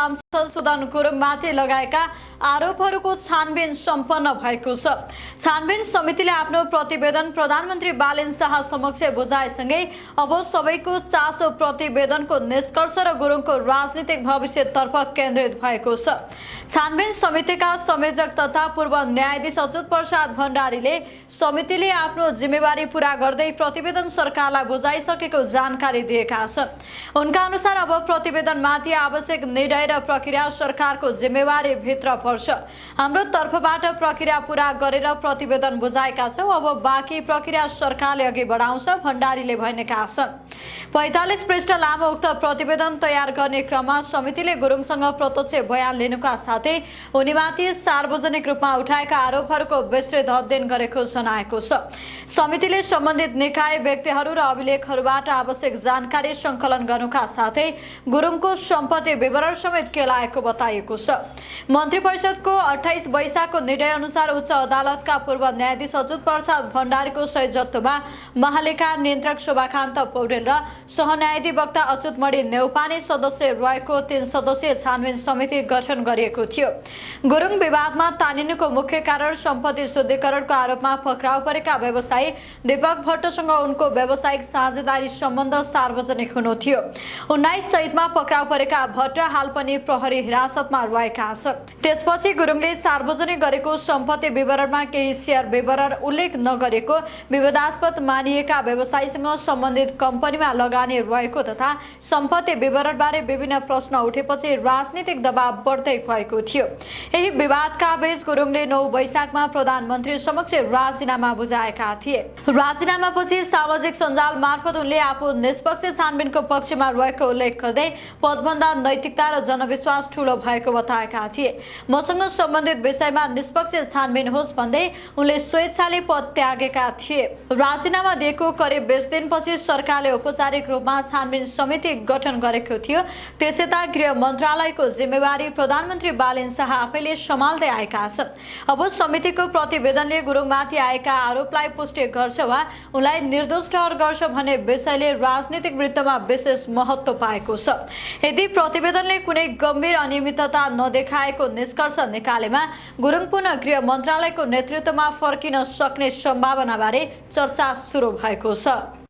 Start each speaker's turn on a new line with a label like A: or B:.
A: सांसद सुदन गुरुङमाथि लगाएका आरोपहरूको छानबिन सम्पन्न भएको छ। छानबिन समितिले आफ्नो प्रतिवेदन प्रधानमन्त्री बालेन शाह समक्ष बुझाएसँगै अब सबैको चासो प्रतिवेदनको निष्कर्ष र गुरुङको राजनीतिक भविष्यतर्फ केन्द्रित भएको छ। छानबिन समितिका संयोजक तथा पूर्व न्यायाधीश अच्युत प्रसाद भण्डारीले समितिले आफ्नो जिम्मेवारी पूरा गर्दै प्रतिवेदन सरकारलाई बुझाइसकेको जानकारी दिएका छन्। उनका अनुसार अब प्रतिवेदनमाथि आवश्यक निर्णय र प्रक्रिया सरकारको जिम्मेवारी भित्र पर्छ। हाम्रो तर्फबाट प्रक्रिया पूरा गरेर प्रतिवेदन बुझाएका छौं, अब बाँकी प्रक्रिया सरकारले अघि बढाउँछ, भण्डारीले भनेका छन्। 45 पृष्ठ लामो उक्त प्रतिवेदन तयार गर्ने क्रममा समितिले गुरुङसँग प्रत्यक्ष बयान लिनुका साथै उनीमाथि सार्वजनिक रूपमा उठाएका आरोपहरूको विस्तृत अध्ययन गरेको जनाएको छ। समितिले सम्बन्धित निकाय, व्यक्तिहरू र अभिलेखहरूबाट आवश्यक जानकारी सङ्कलन गर्नुका साथै गुरुङको सम्पत्ति विवरण समेत केलाएको बताइएको छ। मन्त्री परिषदको 28 वैशाखको निर्णय अनुसार उच्च अदालतका पूर्व न्यायाधीश अच्युत प्रसाद भण्डारीको सयजत्वमा महालेखा नियन्त्रक शोभाकान्त पौडेल र सहन्यायाधिवक्ता अच्युत मणि नेउपाने सदस्य रहेको 3 सदस्यीय छानबिन समिति गठन गरिएको थियो। गुरुङ विवादमा तानिनुको मुख्य कारण सम्पत्ति शुद्धिकरणको आरोपमा पक्राउ परेका व्यवसायी दीपक भट्टसँग उनको व्यावसायिक साझेदारी सम्बन्ध सार्वजनिक हुनु थियो। 19 चैतमा पक्राउ परेका भट्ट हाल पनि प्रहरी हिरासतमा रहेका छन्। त्यसपछि गुरुङले सार्वजनिक गरेको सम्पत्ति विवरणमा केही शेयर विवरण उल्लेख नगरेको विवादास्पद मानिएका व्यवसायीसँग सम्बन्धित कम्पनीमा लगानी रहेको तथा सम्पत्ति विवरणबारे विभिन्न प्रश्न उठेपछि राजनीतिक दबाव बढ्दै गएको थियो। यही विवादका बीच गुरुङले 9 वैशाखमा प्रधानमन्त्री समक्ष राजीनामा बुझाएका थिए। राजीनामापछि सामाजिक सञ्जाल मार्फत उनले आफू निष्पक्ष छानबिनको पक्षमा रहेको उल्लेख गर्दै पदभन्दा नैतिकता र जनविश्वास ठूलो भएको बताएका थिए। मसँग सम्बन्धित विषयमा निष्पक्ष छानबिन होस् भन्दै उनले स्वेच्छाले पद त्यागेका थिए। राजीनामा दिएको करिब 20 दिनपछि सरकारले औपचारिक रूपमा छानबिन समिति गठन गरेको थियो। त्यसयता गृह मन्त्रालयको जिम्मेवारी प्रधानमन्त्री बालेन शाह आफैले सम्हाल्दै आएका छन्। अब समितिको प्रतिवेदनले गुरुङमाथि आएका आरोपलाई पुष्टि गर्छ वा उनलाई निर्दोष ठहर गर्छ भन्ने विषयले राजनीतिक वृत्तमा विशेष महत्त्व पाएको छ। यदि प्रतिवेदनले कुनै गम्भीर अनियमितता नदेखाएको निष्कर्ष निकालेमा गुरुङ पुनः गृह मन्त्रालयको नेतृत्वमा फर्किन सक्ने सम्भावनाबारे चर्चा सुरु भएको छ।